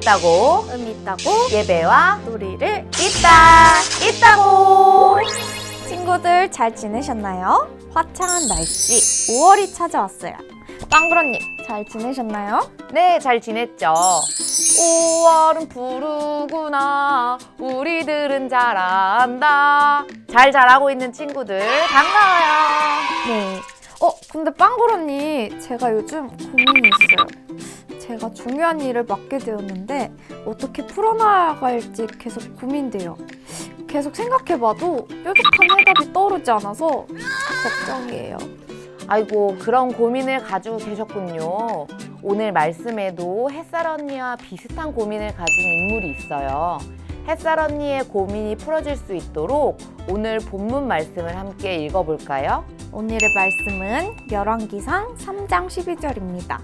있다고 예배와 놀이를 있다고. 친구들 잘 지내셨나요? 화창한 날씨 5월이 찾아왔어요. 빵그런님 잘 지내셨나요? 네, 잘 지냈죠. 5월은 푸르구나, 우리들은 잘한다. 잘 자라고 있는 친구들 반가워요. 네. 근데 빵그런님 제가 요즘 고민이 있어요. 제가 중요한 일을 맡게 되었는데 어떻게 풀어나갈지 계속 고민돼요. 계속 생각해봐도 뾰족한 해답이 떠오르지 않아서 걱정이에요. 아이고, 그런 고민을 가지고 계셨군요. 오늘 말씀에도 햇살 언니와 비슷한 고민을 가진 인물이 있어요. 햇살 언니의 고민이 풀어질 수 있도록 오늘 본문 말씀을 함께 읽어볼까요? 오늘의 말씀은 열왕기상 3장 12절입니다.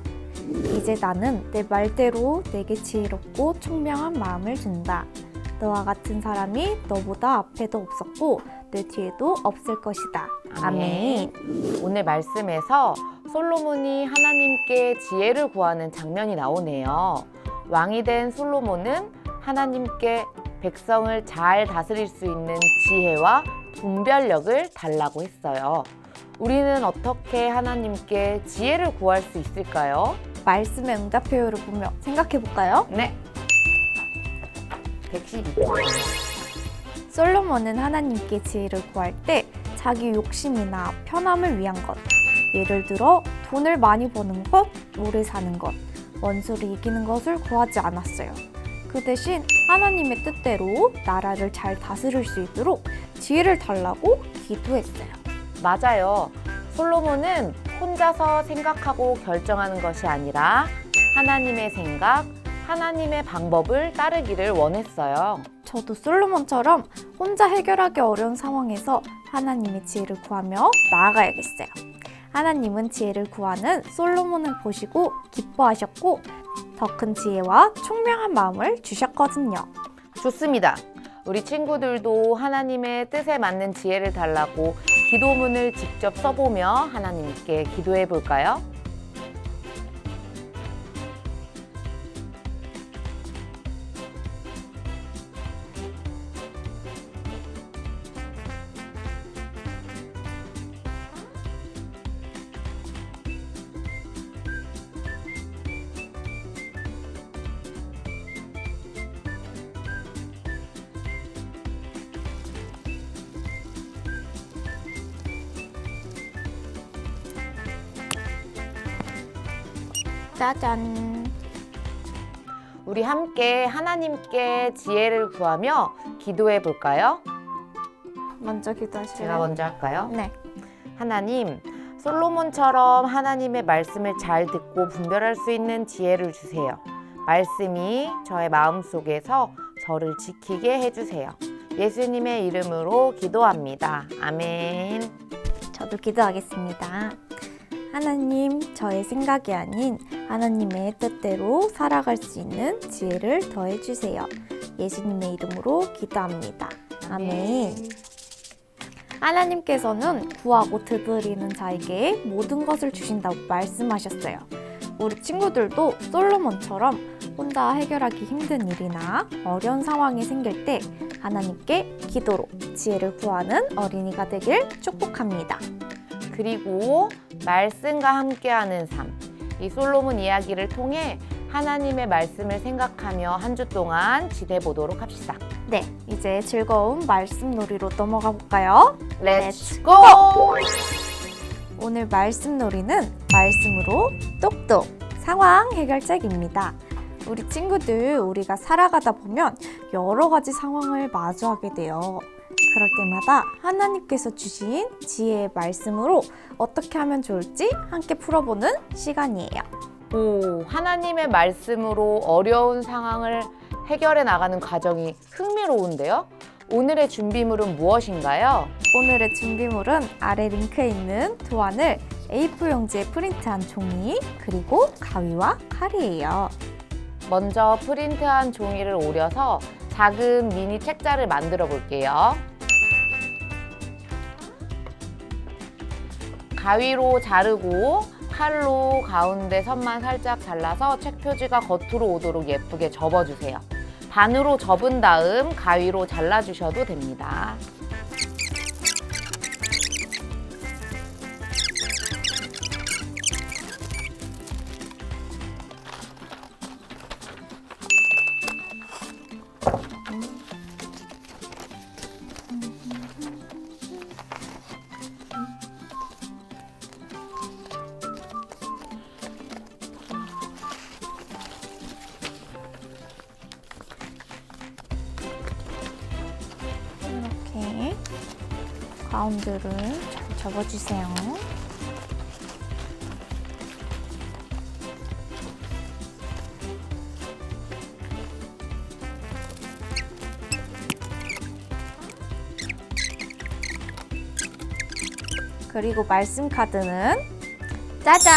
이제 나는 내 말대로 내게 지혜롭고 총명한 마음을 준다. 너와 같은 사람이 너보다 앞에도 없었고 내 뒤에도 없을 것이다. 아멘. 오늘 말씀에서 솔로몬이 하나님께 지혜를 구하는 장면이 나오네요. 왕이 된 솔로몬은 하나님께 백성을 잘 다스릴 수 있는 지혜와 분별력을 달라고 했어요. 우리는 어떻게 하나님께 지혜를 구할 수 있을까요? 말씀의 응답표를 보며 생각해볼까요? 네. 112번. 솔로몬은 하나님께 지혜를 구할 때 자기 욕심이나 편함을 위한 것, 예를 들어 돈을 많이 버는 것, 오래 사는 것, 원수를 이기는 것을 구하지 않았어요. 그 대신 하나님의 뜻대로 나라를 잘 다스릴 수 있도록 지혜를 달라고 기도했어요. 맞아요. 솔로몬은 혼자서 생각하고 결정하는 것이 아니라 하나님의 생각, 하나님의 방법을 따르기를 원했어요. 저도 솔로몬처럼 혼자 해결하기 어려운 상황에서 하나님의 지혜를 구하며 나아가야겠어요. 하나님은 지혜를 구하는 솔로몬을 보시고 기뻐하셨고 더 큰 지혜와 총명한 마음을 주셨거든요. 좋습니다. 우리 친구들도 하나님의 뜻에 맞는 지혜를 달라고 기도문을 직접 써보며 하나님께 기도해 볼까요? 짜잔! 우리 함께 하나님께 지혜를 구하며 기도해 볼까요? 먼저 기도하실래요? 제가 먼저 할까요? 네. 하나님, 솔로몬처럼 하나님의 말씀을 잘 듣고 분별할 수 있는 지혜를 주세요. 말씀이 저의 마음속에서 저를 지키게 해주세요. 예수님의 이름으로 기도합니다. 아멘. 저도 기도하겠습니다. 하나님, 저의 생각이 아닌 하나님의 뜻대로 살아갈 수 있는 지혜를 더해주세요. 예수님의 이름으로 기도합니다. 아멘. 하나님께서는 구하고 되돌리는 자에게 모든 것을 주신다고 말씀하셨어요. 우리 친구들도 솔로몬처럼 혼자 해결하기 힘든 일이나 어려운 상황이 생길 때 하나님께 기도로 지혜를 구하는 어린이가 되길 축복합니다. 그리고 말씀과 함께하는 삶, 이 솔로몬 이야기를 통해 하나님의 말씀을 생각하며 한 주 동안 지내보도록 합시다. 네, 이제 즐거운 말씀 놀이로 넘어가 볼까요? Let's go! 오늘 말씀 놀이는 말씀으로 똑똑 상황 해결책입니다. 우리 친구들, 우리가 살아가다 보면 여러 가지 상황을 마주하게 돼요. 그럴 때마다 하나님께서 주신 지혜의 말씀으로 어떻게 하면 좋을지 함께 풀어보는 시간이에요. 오, 하나님의 말씀으로 어려운 상황을 해결해 나가는 과정이 흥미로운데요? 오늘의 준비물은 무엇인가요? 오늘의 준비물은 아래 링크에 있는 도안을 A4 용지에 프린트한 종이, 그리고 가위와 칼이에요. 먼저 프린트한 종이를 오려서 작은 미니 책자를 만들어 볼게요. 가위로 자르고 칼로 가운데 선만 살짝 잘라서 책 표지가 겉으로 오도록 예쁘게 접어주세요. 반으로 접은 다음 가위로 잘라주셔도 됩니다. 이렇게 가운데를 잘 접어주세요. 그리고 말씀 카드는 짜잔!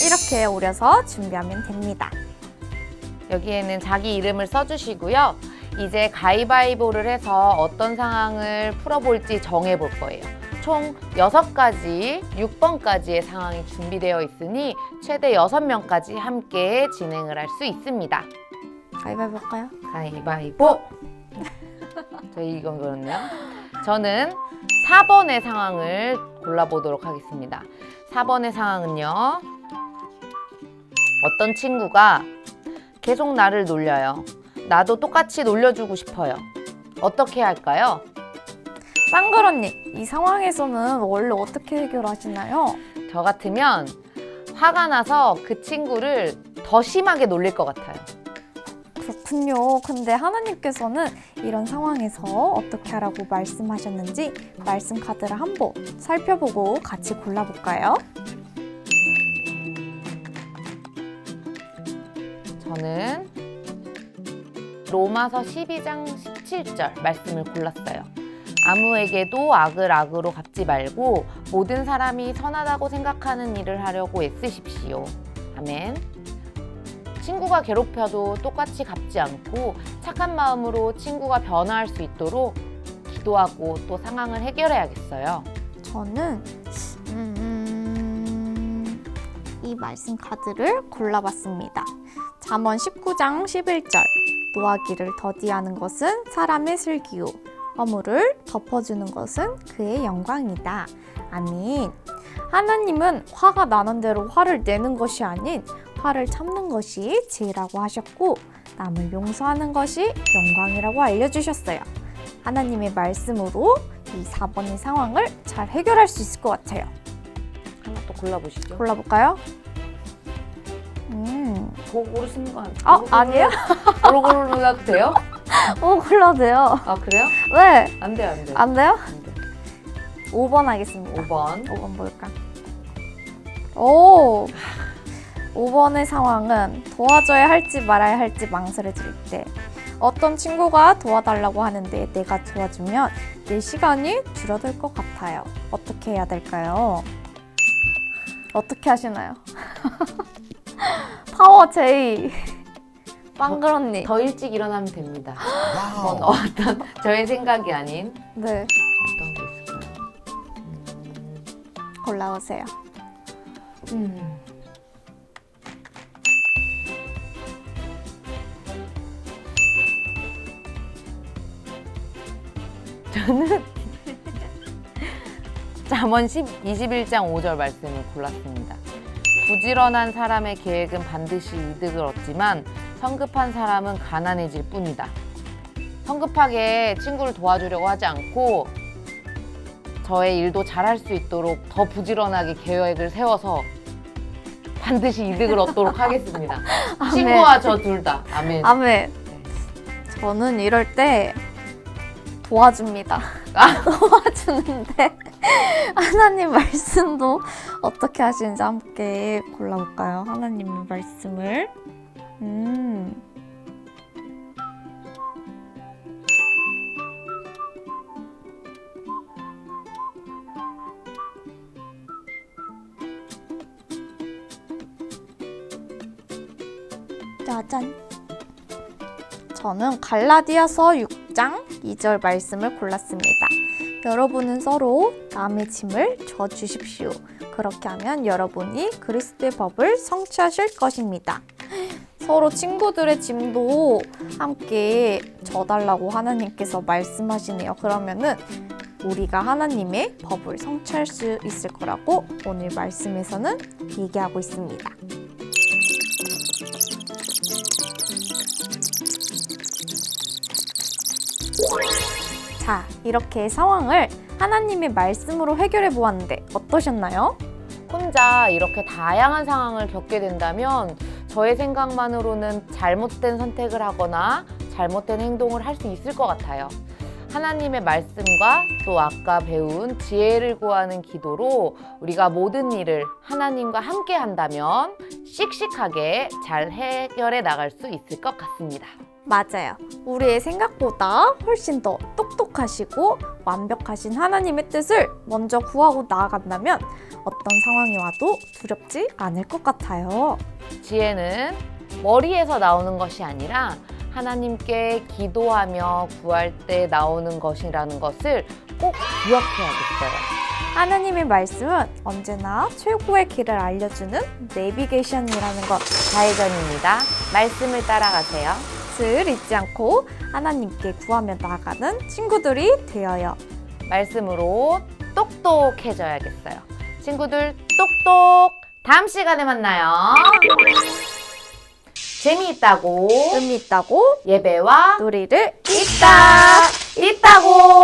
이렇게 오려서 준비하면 됩니다. 여기에는 자기 이름을 써주시고요. 이제 가위바위보를 해서 어떤 상황을 풀어볼지 정해볼 거예요. 총 6가지, 6번까지의 상황이 준비되어 있으니 최대 6명까지 함께 진행을 할 수 있습니다. 가위바위보 할까요? 가위바위보! 저희 이건 그렇네요. 저는 4번의 상황을 골라보도록 하겠습니다. 4번의 상황은요. 어떤 친구가 계속 나를 놀려요. 나도 똑같이 놀려주고 싶어요. 어떻게 할까요? 빵글 언니, 이 상황에서는 원래 어떻게 해결하시나요? 저 같으면 화가 나서 그 친구를 더 심하게 놀릴 것 같아요. 그렇군요. 근데 하나님께서는 이런 상황에서 어떻게 하라고 말씀하셨는지 말씀 카드를 한번 살펴보고 같이 골라볼까요? 저는 로마서 12장 17절 말씀을 골랐어요. 아무에게도 악을 악으로 갚지 말고 모든 사람이 선하다고 생각하는 일을 하려고 애쓰십시오. 아멘. 친구가 괴롭혀도 똑같이 갚지 않고 착한 마음으로 친구가 변화할 수 있도록 기도하고 또 상황을 해결해야겠어요. 저는 이 말씀 카드를 골라봤습니다. 잠언 19장 11절 노하기를 더디하는 것은 사람의 슬기요 허물을 덮어주는 것은 그의 영광이다. 아멘. 하나님은 화가 나는 대로 화를 내는 것이 아닌 화를 참는 것이 지혜라고 하셨고 남을 용서하는 것이 영광이라고 알려주셨어요. 하나님의 말씀으로 이 4번의 상황을 잘 해결할 수 있을 것 같아요. 하나 또 골라보시죠. 골라볼까요? 고르시는 거 아니에요? 고르고 돼요? 골라도 돼요. 아 그래요? 네. 안 돼요, 안 돼요. 안 돼요? 안 돼. 5번 하겠습니다. 5번. 뭘까? 오! 5번의 상황은 도와줘야 할지 말아야 할지 망설여질 때 어떤 친구가 도와달라고 하는데 내가 도와주면 내 시간이 줄어들 것 같아요. 어떻게 해야 될까요? 어떻게 하시나요? 파워 제이 빵글 언니. 더 일찍 일어나면 됩니다. 어떤 저의 생각이 아닌 네, 어떤 게 있을까요? 골라오세요. 저는 잠언 21장 5절 말씀을 골랐습니다. 부지런한 사람의 계획은 반드시 이득을 얻지만 성급한 사람은 가난해질 뿐이다. 성급하게 친구를 도와주려고 하지 않고 저의 일도 잘할 수 있도록 더 부지런하게 계획을 세워서 반드시 이득을 얻도록 하겠습니다. 친구와 저 둘 다. 아멘. 아멘. 저는 이럴 때 도와줍니다. 도와주는데 하나님 말씀도 어떻게 하시는지 함께 골라볼까요? 하나님의 말씀을. 짜잔. 저는 갈라디아서 6장 2절 말씀을 골랐습니다. 여러분은 서로 남의 짐을 져주십시오. 그렇게 하면 여러분이 그리스도의 법을 성취하실 것입니다. 서로 친구들의 짐도 함께 져달라고 하나님께서 말씀하시네요. 그러면은 우리가 하나님의 법을 성취할 수 있을 거라고 오늘 말씀에서는 얘기하고 있습니다. 자, 이렇게 상황을 하나님의 말씀으로 해결해 보았는데 어떠셨나요? 혼자 이렇게 다양한 상황을 겪게 된다면 저의 생각만으로는 잘못된 선택을 하거나 잘못된 행동을 할 수 있을 것 같아요. 하나님의 말씀과 또 아까 배운 지혜를 구하는 기도로 우리가 모든 일을 하나님과 함께 한다면 씩씩하게 잘 해결해 나갈 수 있을 것 같습니다. 맞아요. 우리의 생각보다 훨씬 더 똑똑하시고 완벽하신 하나님의 뜻을 먼저 구하고 나아간다면 어떤 상황이 와도 두렵지 않을 것 같아요. 지혜는 머리에서 나오는 것이 아니라 하나님께 기도하며 구할 때 나오는 것이라는 것을 꼭 기억해야겠어요. 하나님의 말씀은 언제나 최고의 길을 알려주는 내비게이션이라는 것 좌회전입니다. 말씀을 따라가세요. 을 잊지 않고 하나님께 구하며 나아가는 친구들이 되어요. 말씀으로 똑똑해져야겠어요. 친구들 똑똑! 다음 시간에 만나요. 재미있다고 의미 있다고 예배와 놀이를 있다고